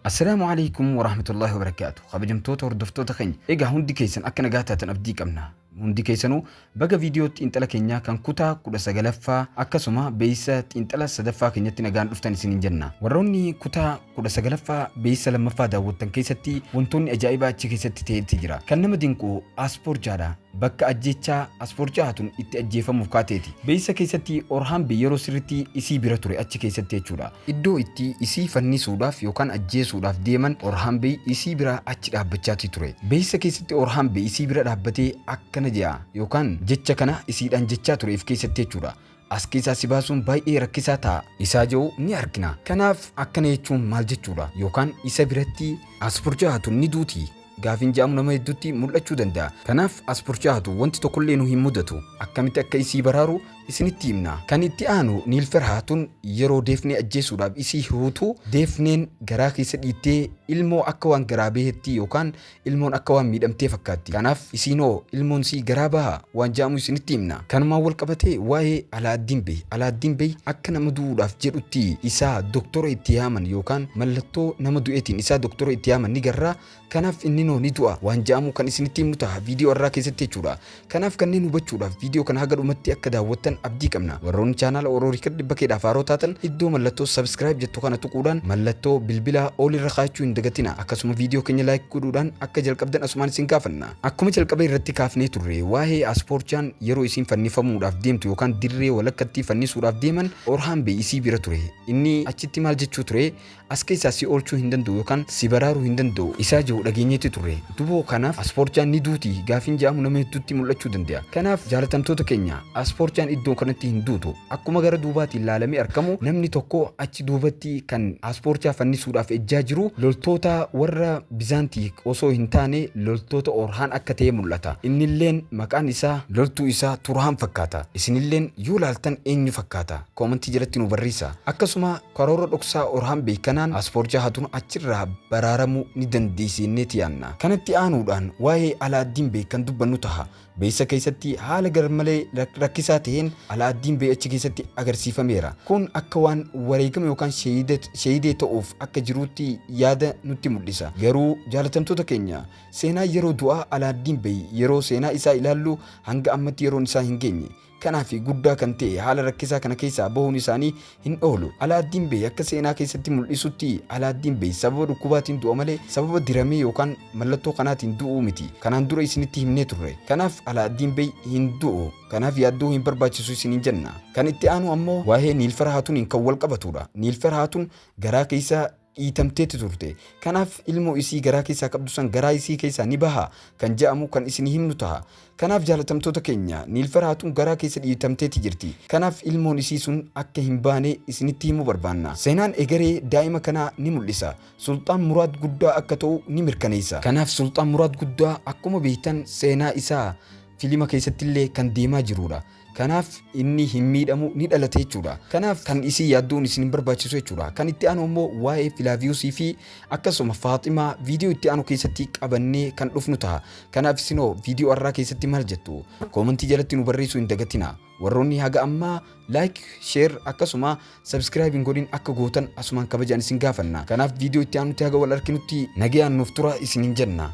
السلام عليكم ورحمة الله وبركاته. خبجمتوت وردفتوت خنج. إيجا هندي كيسن أكنا جاتا تنبديك أمنا. هندي كيسنو بقى فيديو إنت لكنيا كان كده سجلفا أكسما بيسا إنت لا صدفا كنيا تنجان رفتني سنين جنة. وروني كده سجلفا بيسا لما فادا وتنكيستي وانتوني أجايبا تشكيستي تجرا. كان نمدينكو أسبور جادا. bakka ajjechaa aspoorchaatun itti ajjeefamuuf kaateeti. Beeysa keessatti Orhaan yeroo sirriitti isii bira ture achi keessatti jechuudha. Iddoo itti isii fannisuudhaaf yookaan ajjeesuudhaaf deeman Orhaan isii bira achi dhaabbachaati ture. Beeysa keessatti Orhaan isii bira dhaabbatee akkana jedha yookaan jecha kana isiidhaan jechaa tureef keessatti jechuudha. As keessaa si baasuun baay'ee rakkisaa ta'a. Isaa jiru ni argina. Kanaaf akkana jechuun maal jechuudha yookaan isa biratti aspoorchaatun ni duuti. Gaafin jaamu nama hedduutti mul'achuu danda'a. Kanaaf aspoorchaatu wanti tokkollee nu hin mudatu. Akkamitti akka isii baraaru isinitti himna. Kan itti aanu Niilferhaatun yeroo deefnee ajjeesuudhaaf isii hiruutu deefneen garaa keessa dhiittee ilmoo akka waan garaa beehetti yookaan ilmoon akka waan miidhamtee fakkaatti. Kanaaf isiinoo ilmoon sii garaa baha waan jaamu isinitti himna. Kanumaan wal qabatee waa'ee Alaaddiin Bey akka nama du'uudhaaf jedhutti isaa doktora itti yaaman yookaan mallattoo nama du'eetiin isaa doktora itti yaaman ni garraa. Kanaaf inni ni du'a waan jaamu kan isinitti himnu ta'a viidiyoo irraa keessatti jechuudha. Kanaaf kanneen hubachuudhaaf viidiyoo kana haga dhumatti akka daawwattan abdii qabna. Warroonni chaanaala Oromoo Riikard bakkeedhaaf haaroo taatan iddoo mallattoo subscribe jettu kana tuquudhaan mallattoo bilbila olirra kaa'achuu hin dagatina. Akkasuma viidiyoo keenya like godhuudhaan akka jalqabdan asumaan isin gaafanna. Akkuma jalqaba irratti kaafnee turre waa'ee aspoorchaan yeroo isin fannifamuudhaaf deemtu yookaan dirree walakkatti fannisuudhaaf deeman Orhaan isii bira ture. Inni achitti maal jechuu ture? As keessaa si oolchuu hin danda'u yookaan si baraaruu hin danda'u. Isaa jiru dhageenyetti ture. Duboo kanaaf aspoorchaan ni duuti gaafin jaamu nama hedduutti mul'achuu danda'a. Kanaaf jaalatamtoota keenya aspoorchaan iddoo kanatti hin duutu. Akkuma gara duubaatti ilaalamee argamu namni tokko achi duubatti kan aspoorchaa fannisuudhaaf ejjaa jiru loltoota warra Bizaantii osoo hin taane loltoota Orhaan akka ta'e mul'ata. Innilleen maqaan isaa loltuu isaa Turhaan fakkaata. Isinilleen yoo laaltan eenyu fakkaata? Koomentii jalatti nu barreessaa. Akkasuma karoora dhoksaa Orhaan kanaan aspoorchaatun achirraa baraaramuu ni dandeessineeti yaanna. Kanatti aanuudhaan waa'ee Alaaddiin Bey kan dubbannu taha. Beeysa keessatti haala garmalee rakkisaa ta'een Alaaddiin Bey achi keessatti agarsiifameera. Kun akka waan wareegama yookaan sheeyidee ta'uuf akka jiruutti yaada nutti mul'isa. Garuu jaalatamtoota keenya seenaa yeroo du'aa Alaaddiin Bey yeroo seenaa isaa ilaallu hanga ammatti yeroon isaa hin geenye. Kanaaf guddaa kan ta'e haala rakkisaa kana keessaa bahuun isaanii hin oolu. Alaaddiin Bey akka seenaa keessatti mul'isutti Alaaddiin Bey sababa dhukkubaatiin du'a malee sababa diramee yookaan mallattoo kanaatiin du'uu miti. Kanaan dura isinitti himnee turre. Kanaaf Alaaddiin Bey hin du'u. Kanaaf yaaddoo hin barbaachisu isiniin jenna. Kan itti aanu ammoo waa'ee Niilferhaatun kan wal qabatudha. Niilferhaatun garaa keessa dhiitamteeti turte. Kanaaf ilmoo isii garaa keessaa qabdu san garaa isii keessaa ni baha kan jedhamu kan isin himnu taha. Kanaaf jaalatamtoota keenya Niilferhaatun garaa keessa dhiitamteeti jirti. Kanaaf ilmoon isii sun akka hin baane isinitti himuu barbaanna. Seenaan egeree daa'ima kanaa ni mul'isa. Sultaan Muraad guddaa akka ta'u ni mirkaneessa. Kanaaf Sultaan Muraad guddaa akkuma beektan seenaa isaa filima keessattillee kan deemaa jirudha. Kanaaf inni hin miidhamu ni dhalate jechuudha. Kanaaf kan isii yaaddoon isin hin barbaachisu jechuudha. Kan itti aanu immoo waa'ee Filaaviyuusii fi akkasuma Faaximaa viidiyoo itti aanu keessatti qabannee kan dhufnu ta'a. Kanaaf isinoo viidiyoo irraa keessatti maal jettu? Koomentii jalatti nu barreessuu hin dagatina. Warroonni haga ammaa like, share akkasuma subscribe godhin akka gootan asumaan kabajaan isin gaafanna. Kanaaf viidiyoo itti aanutti haga wal arginutti nagayaan nuuf tura isinin jenna.